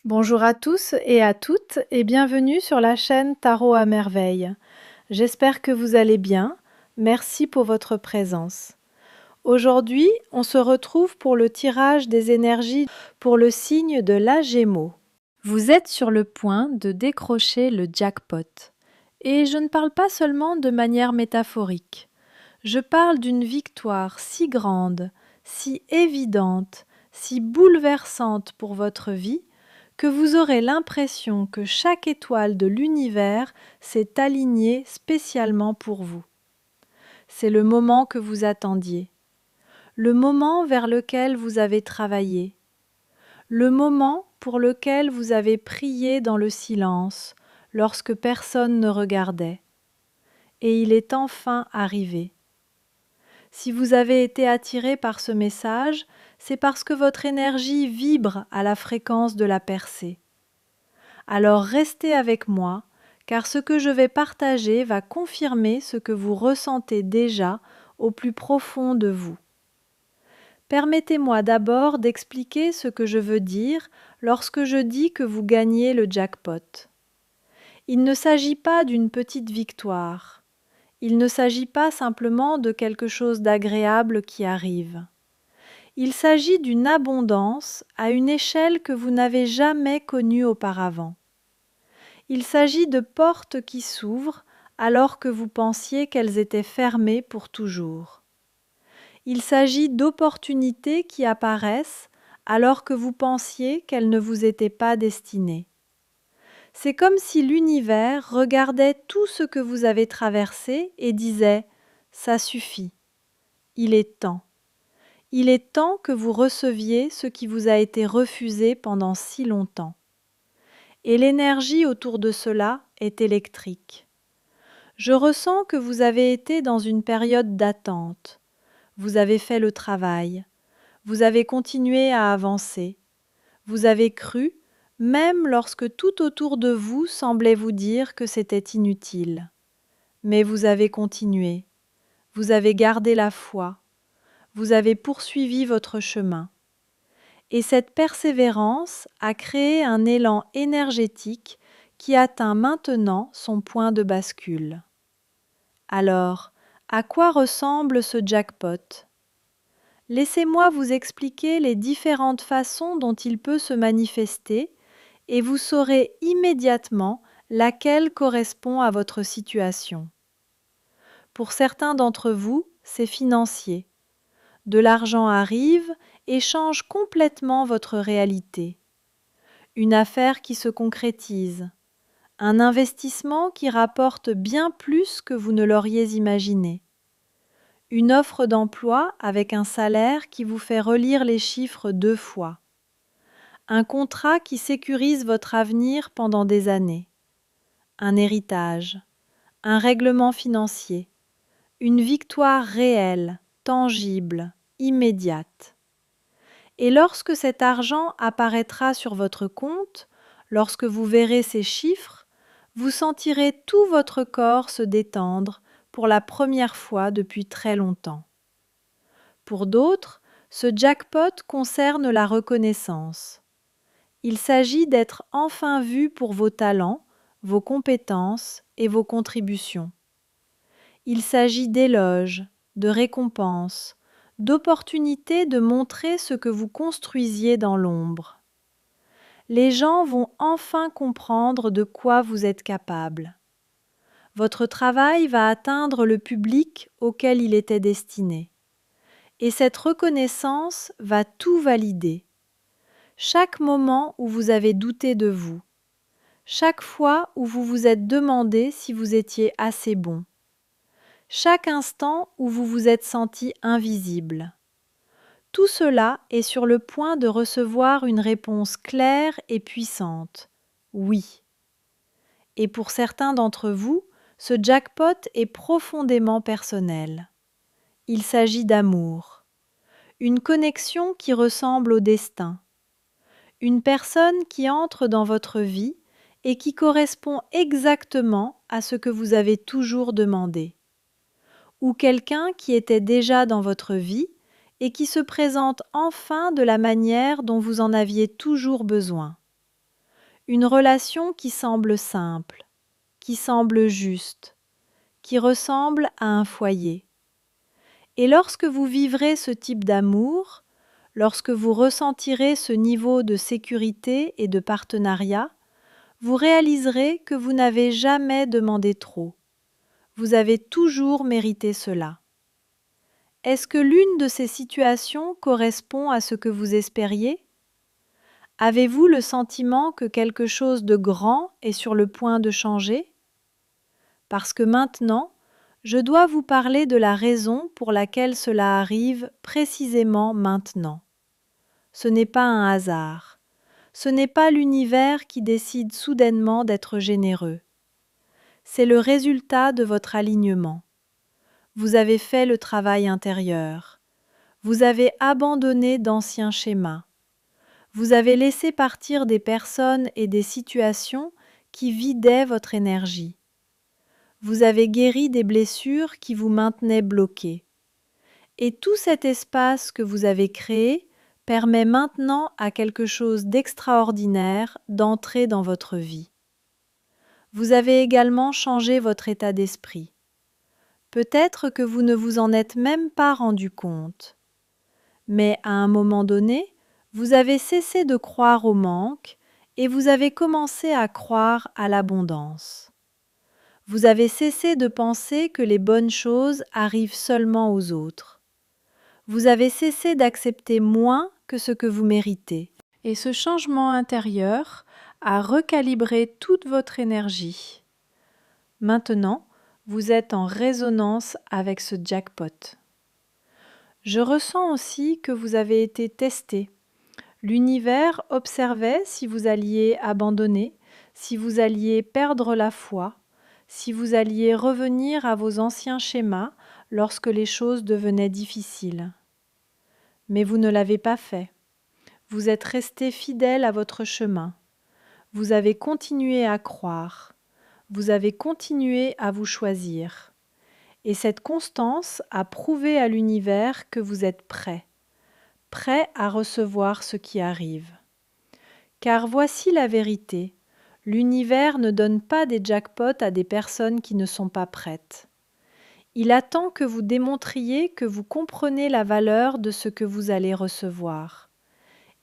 Bonjour à tous et à toutes et bienvenue sur la chaîne Tarot à merveille. J'espère que vous allez bien. Merci pour votre présence. Aujourd'hui, on se retrouve pour le tirage des énergies pour le signe de la Gémeaux. Vous êtes sur le point de décrocher le jackpot. Et je ne parle pas seulement de manière métaphorique. Je parle d'une victoire si grande, si évidente, si bouleversante pour votre vie que vous aurez l'impression que chaque étoile de l'univers s'est alignée spécialement pour vous. C'est le moment que vous attendiez, le moment vers lequel vous avez travaillé, le moment pour lequel vous avez prié dans le silence lorsque personne ne regardait. Et il est enfin arrivé. Si vous avez été attiré par ce message, c'est parce que votre énergie vibre à la fréquence de la percée. Alors restez avec moi, car ce que je vais partager va confirmer ce que vous ressentez déjà au plus profond de vous. Permettez-moi d'abord d'expliquer ce que je veux dire lorsque je dis que vous gagnez le jackpot. Il ne s'agit pas d'une petite victoire. Il ne s'agit pas simplement de quelque chose d'agréable qui arrive. Il s'agit d'une abondance à une échelle que vous n'avez jamais connue auparavant. Il s'agit de portes qui s'ouvrent alors que vous pensiez qu'elles étaient fermées pour toujours. Il s'agit d'opportunités qui apparaissent alors que vous pensiez qu'elles ne vous étaient pas destinées. C'est comme si l'univers regardait tout ce que vous avez traversé et disait « ça suffit, il est temps ». Il est temps que vous receviez ce qui vous a été refusé pendant si longtemps. Et l'énergie autour de cela est électrique. Je ressens que vous avez été dans une période d'attente. Vous avez fait le travail. Vous avez continué à avancer. Vous avez cru, même lorsque tout autour de vous semblait vous dire que c'était inutile. Mais vous avez continué. Vous avez gardé la foi. Vous avez poursuivi votre chemin. Et cette persévérance a créé un élan énergétique qui atteint maintenant son point de bascule. Alors, à quoi ressemble ce jackpot? Laissez-moi vous expliquer les différentes façons dont il peut se manifester et vous saurez immédiatement laquelle correspond à votre situation. Pour certains d'entre vous, c'est financier. De l'argent arrive et change complètement votre réalité. Une affaire qui se concrétise, un investissement qui rapporte bien plus que vous ne l'auriez imaginé, une offre d'emploi avec un salaire qui vous fait relire les chiffres 2 fois, un contrat qui sécurise votre avenir pendant des années, un héritage, un règlement financier, une victoire réelle, tangible, immédiate. Et lorsque cet argent apparaîtra sur votre compte, lorsque vous verrez ces chiffres, vous sentirez tout votre corps se détendre pour la première fois depuis très longtemps. Pour d'autres, ce jackpot concerne la reconnaissance. Il s'agit d'être enfin vu pour vos talents, vos compétences et vos contributions. Il s'agit d'éloges, de récompenses, d'opportunités de montrer ce que vous construisiez dans l'ombre. Les gens vont enfin comprendre de quoi vous êtes capable. Votre travail va atteindre le public auquel il était destiné. Et cette reconnaissance va tout valider. Chaque moment où vous avez douté de vous, chaque fois où vous vous êtes demandé si vous étiez assez bon, chaque instant où vous vous êtes senti invisible. Tout cela est sur le point de recevoir une réponse claire et puissante. Oui. Et pour certains d'entre vous, ce jackpot est profondément personnel. Il s'agit d'amour. Une connexion qui ressemble au destin. Une personne qui entre dans votre vie et qui correspond exactement à ce que vous avez toujours demandé. Ou quelqu'un qui était déjà dans votre vie et qui se présente enfin de la manière dont vous en aviez toujours besoin. une relation qui semble simple, qui semble juste, qui ressemble à un foyer. Et lorsque vous vivrez ce type d'amour, lorsque vous ressentirez ce niveau de sécurité et de partenariat, vous réaliserez que vous n'avez jamais demandé trop. Vous avez toujours mérité cela. Est-ce que l'une de ces situations correspond à ce que vous espériez? Avez-vous le sentiment que quelque chose de grand est sur le point de changer? Parce que maintenant, je dois vous parler de la raison pour laquelle cela arrive précisément maintenant. Ce n'est pas un hasard. Ce n'est pas l'univers qui décide soudainement d'être généreux. C'est le résultat de votre alignement. Vous avez fait le travail intérieur. Vous avez abandonné d'anciens schémas. Vous avez laissé partir des personnes et des situations qui vidaient votre énergie. Vous avez guéri des blessures qui vous maintenaient bloqué. Et tout cet espace que vous avez créé permet maintenant à quelque chose d'extraordinaire d'entrer dans votre vie. Vous avez également changé votre état d'esprit. Peut-être que vous ne vous en êtes même pas rendu compte. Mais à un moment donné, vous avez cessé de croire au manque et vous avez commencé à croire à l'abondance. Vous avez cessé de penser que les bonnes choses arrivent seulement aux autres. Vous avez cessé d'accepter moins que ce que vous méritez. Et ce changement intérieur a recalibré toute votre énergie. Maintenant, vous êtes en résonance avec ce jackpot. Je ressens aussi que vous avez été testé. L'univers observait si vous alliez abandonner, si vous alliez perdre la foi, si vous alliez revenir à vos anciens schémas lorsque les choses devenaient difficiles. Mais vous ne l'avez pas fait. Vous êtes resté fidèle à votre chemin. Vous avez continué à croire. Vous avez continué à vous choisir. Et cette constance a prouvé à l'univers que vous êtes prêt à recevoir ce qui arrive. Car voici la vérité, l'univers ne donne pas des jackpots à des personnes qui ne sont pas prêtes. Il attend que vous démontriez que vous comprenez la valeur de ce que vous allez recevoir.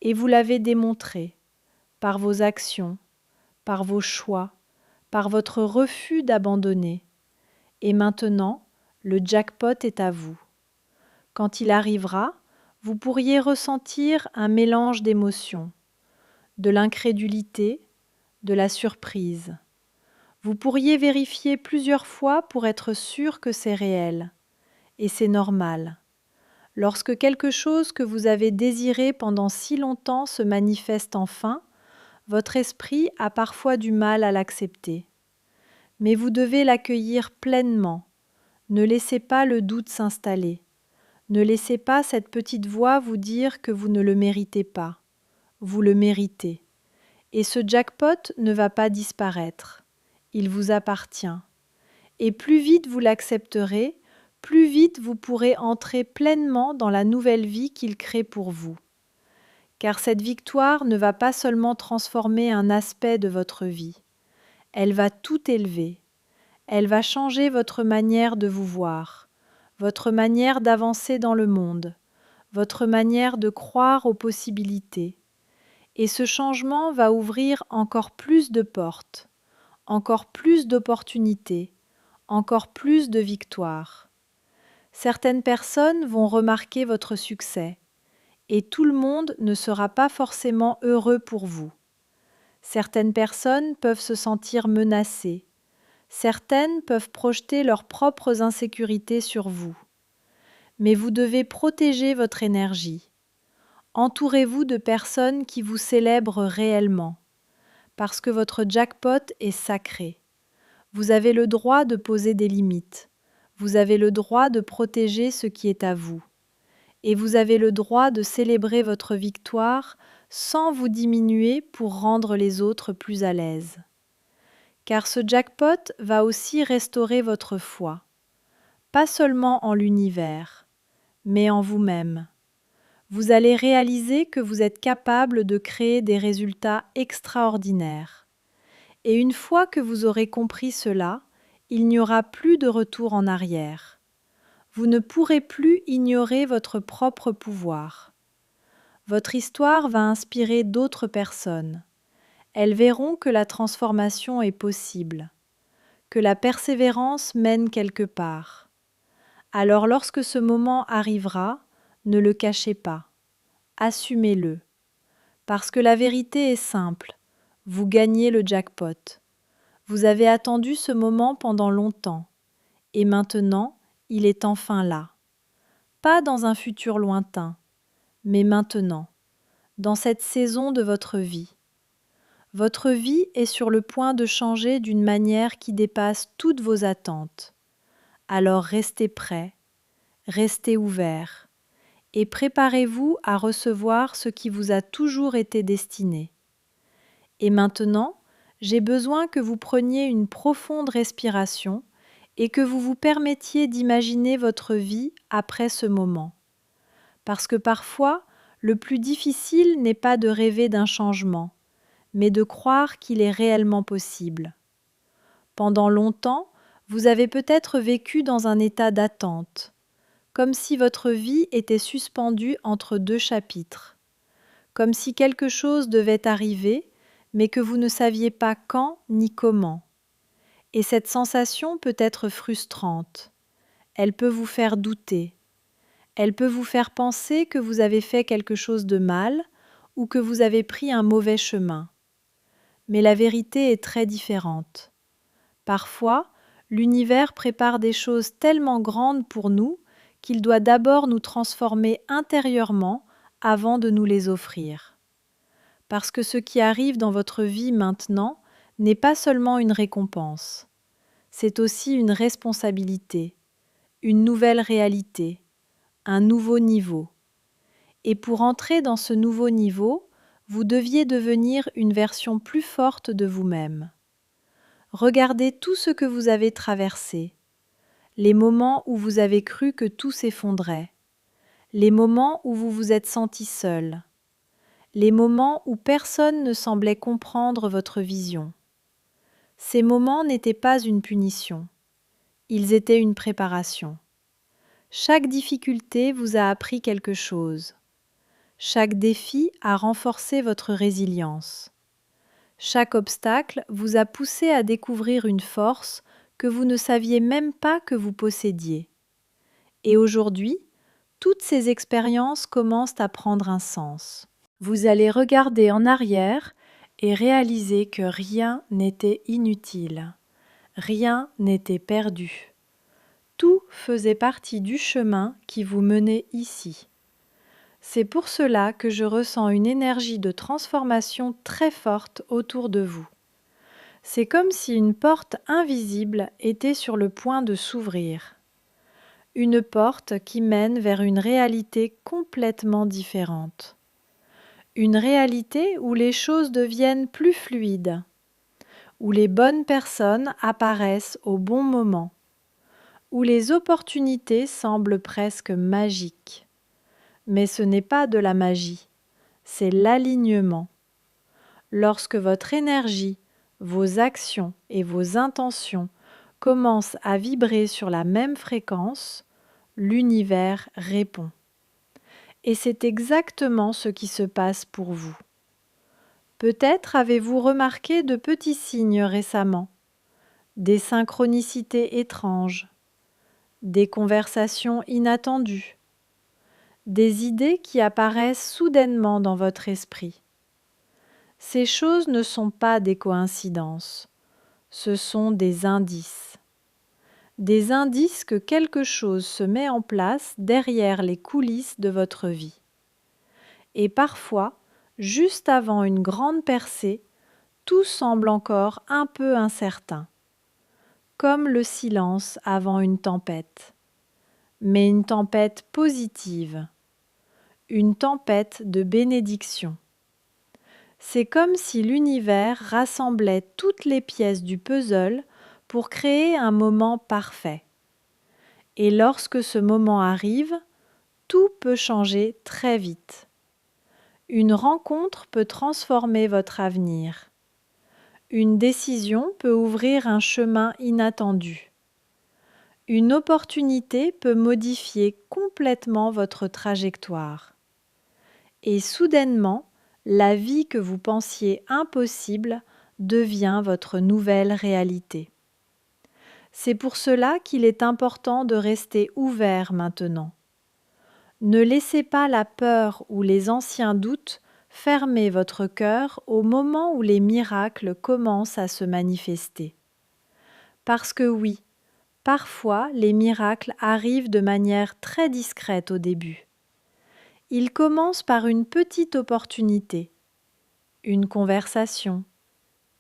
Et vous l'avez démontré, par vos actions, par vos choix, par votre refus d'abandonner. Et maintenant, le jackpot est à vous. Quand il arrivera, vous pourriez ressentir un mélange d'émotions, de l'incrédulité, de la surprise. Vous pourriez vérifier plusieurs fois pour être sûr que c'est réel. Et c'est normal. Lorsque quelque chose que vous avez désiré pendant si longtemps se manifeste enfin, votre esprit a parfois du mal à l'accepter. Mais vous devez l'accueillir pleinement. Ne laissez pas le doute s'installer. Ne laissez pas cette petite voix vous dire que vous ne le méritez pas. Vous le méritez. Et ce jackpot ne va pas disparaître. Il vous appartient. Et plus vite vous l'accepterez, plus vite vous pourrez entrer pleinement dans la nouvelle vie qu'il crée pour vous. Car cette victoire ne va pas seulement transformer un aspect de votre vie. Elle va tout élever. Elle va changer votre manière de vous voir, votre manière d'avancer dans le monde, votre manière de croire aux possibilités. Et ce changement va ouvrir encore plus de portes, encore plus d'opportunités, encore plus de victoires. Certaines personnes vont remarquer votre succès, et tout le monde ne sera pas forcément heureux pour vous. Certaines personnes peuvent se sentir menacées. Certaines peuvent projeter leurs propres insécurités sur vous. Mais vous devez protéger votre énergie. Entourez-vous de personnes qui vous célèbrent réellement, parce que votre jackpot est sacré. Vous avez le droit de poser des limites. Vous avez le droit de protéger ce qui est à vous. Et vous avez le droit de célébrer votre victoire sans vous diminuer pour rendre les autres plus à l'aise. Car ce jackpot va aussi restaurer votre foi, pas seulement en l'univers, mais en vous-même. vous allez réaliser que vous êtes capable de créer des résultats extraordinaires. Et une fois que vous aurez compris cela, il n'y aura plus de retour en arrière. Vous ne pourrez plus ignorer votre propre pouvoir. Votre histoire va inspirer d'autres personnes. Elles verront que la transformation est possible, que la persévérance mène quelque part. Alors lorsque ce moment arrivera, ne le cachez pas, assumez-le. Parce que la vérité est simple, vous gagnez le jackpot. Vous avez attendu ce moment pendant longtemps, et maintenant, il est enfin là. Pas dans un futur lointain, mais maintenant, dans cette saison de votre vie. Votre vie est sur le point de changer d'une manière qui dépasse toutes vos attentes. Alors restez prêts, restez ouverts, et préparez-vous à recevoir ce qui vous a toujours été destiné. Et maintenant, j'ai besoin que vous preniez une profonde respiration et que vous vous permettiez d'imaginer votre vie après ce moment. Parce que parfois, le plus difficile n'est pas de rêver d'un changement, mais de croire qu'il est réellement possible. Pendant longtemps, vous avez peut-être vécu dans un état d'attente, comme si votre vie était suspendue entre deux chapitres, comme si quelque chose devait arriver, mais que vous ne saviez pas quand ni comment. Et cette sensation peut être frustrante. Elle peut vous faire douter. Elle peut vous faire penser que vous avez fait quelque chose de mal ou que vous avez pris un mauvais chemin. Mais la vérité est très différente. Parfois, l'univers prépare des choses tellement grandes pour nous qu'il doit d'abord nous transformer intérieurement avant de nous les offrir. Parce que ce qui arrive dans votre vie maintenant n'est pas seulement une récompense, c'est aussi une responsabilité, une nouvelle réalité, un nouveau niveau. Et pour entrer dans ce nouveau niveau, vous deviez devenir une version plus forte de vous-même. Regardez tout ce que vous avez traversé, les moments où vous avez cru que tout s'effondrait, les moments où vous vous êtes senti seul, les moments où personne ne semblait comprendre votre vision. Ces moments n'étaient pas une punition, ils étaient une préparation. Chaque difficulté vous a appris quelque chose. Chaque défi a renforcé votre résilience. Chaque obstacle vous a poussé à découvrir une force que vous ne saviez même pas que vous possédiez. Et aujourd'hui, toutes ces expériences commencent à prendre un sens. Vous allez regarder en arrière et réaliser que rien n'était inutile, rien n'était perdu. Tout faisait partie du chemin qui vous menait ici. C'est pour cela que je ressens une énergie de transformation très forte autour de vous. C'est comme si une porte invisible était sur le point de s'ouvrir. Une porte qui mène vers une réalité complètement différente. Une réalité où les choses deviennent plus fluides, où les bonnes personnes apparaissent au bon moment, où les opportunités semblent presque magiques. Mais ce n'est pas de la magie, c'est l'alignement. Lorsque votre énergie, vos actions et vos intentions commencent à vibrer sur la même fréquence, l'univers répond. Et c'est exactement ce qui se passe pour vous. Peut-être avez-vous remarqué de petits signes récemment, des synchronicités étranges, des conversations inattendues, des idées qui apparaissent soudainement dans votre esprit. Ces choses ne sont pas des coïncidences, ce sont des indices. Des indices que quelque chose se met en place derrière les coulisses de votre vie. Et parfois, juste avant une grande percée, tout semble encore un peu incertain, comme le silence avant une tempête. Mais une tempête positive, une tempête de bénédiction. C'est comme si l'univers rassemblait toutes les pièces du puzzle pour créer un moment parfait. Et lorsque ce moment arrive, tout peut changer très vite. Une rencontre peut transformer votre avenir. Une décision peut ouvrir un chemin inattendu. Une opportunité peut modifier complètement votre trajectoire. Et soudainement, la vie que vous pensiez impossible devient votre nouvelle réalité. C'est pour cela qu'il est important de rester ouvert maintenant. Ne laissez pas la peur ou les anciens doutes fermer votre cœur au moment où les miracles commencent à se manifester. Parce que oui, parfois les miracles arrivent de manière très discrète au début. Ils commencent par une petite opportunité, une conversation,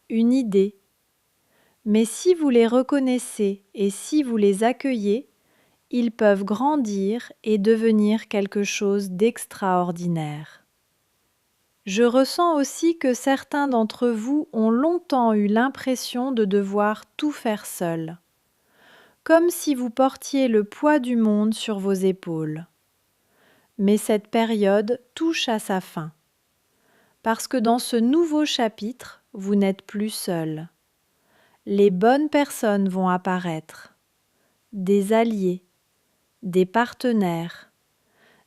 une idée. Mais si vous les reconnaissez et si vous les accueillez, ils peuvent grandir et devenir quelque chose d'extraordinaire. Je ressens aussi que certains d'entre vous ont longtemps eu l'impression de devoir tout faire seul, comme si vous portiez le poids du monde sur vos épaules. Mais cette période touche à sa fin, parce que dans ce nouveau chapitre, vous n'êtes plus seul. Les bonnes personnes vont apparaître, des alliés, des partenaires,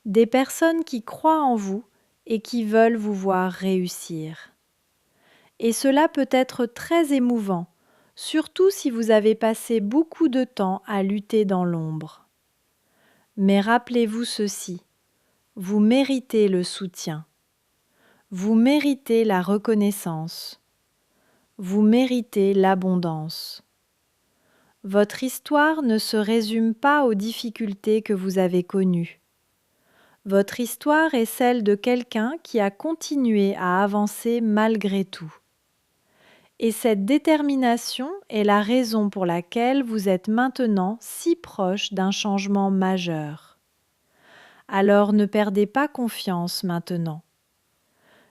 des personnes qui croient en vous et qui veulent vous voir réussir. Et cela peut être très émouvant, surtout si vous avez passé beaucoup de temps à lutter dans l'ombre. Mais rappelez-vous ceci, vous méritez le soutien, vous méritez la reconnaissance, vous méritez l'abondance. Votre histoire ne se résume pas aux difficultés que vous avez connues. Votre histoire est celle de quelqu'un qui a continué à avancer malgré tout. Et cette détermination est la raison pour laquelle vous êtes maintenant si proche d'un changement majeur. Alors ne perdez pas confiance maintenant.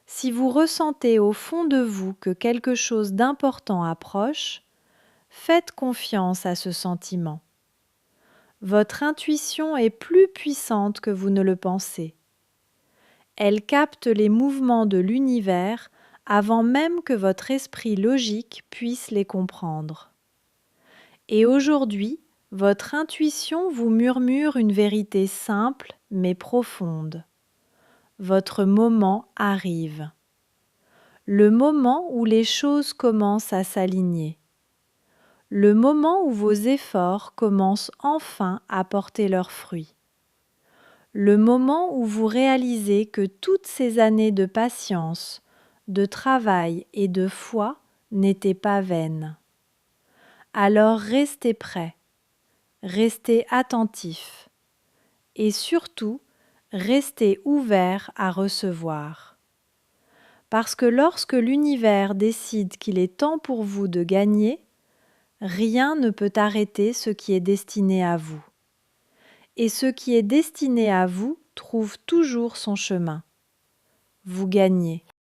Si vous ressentez au fond de vous que quelque chose d'important approche, faites confiance à ce sentiment. Votre intuition est plus puissante que vous ne le pensez. Elle capte les mouvements de l'univers avant même que votre esprit logique puisse les comprendre. Et aujourd'hui, votre intuition vous murmure une vérité simple mais profonde. Votre moment arrive. Le moment où les choses commencent à s'aligner. Le moment où vos efforts commencent enfin à porter leurs fruits. Le moment où vous réalisez que toutes ces années de patience, de travail et de foi n'étaient pas vaines. Alors restez prêt, restez attentif et surtout restez ouvert à recevoir. Parce que lorsque l'univers décide qu'il est temps pour vous de gagner, rien ne peut arrêter ce qui est destiné à vous. Et ce qui est destiné à vous trouve toujours son chemin. Vous gagnez.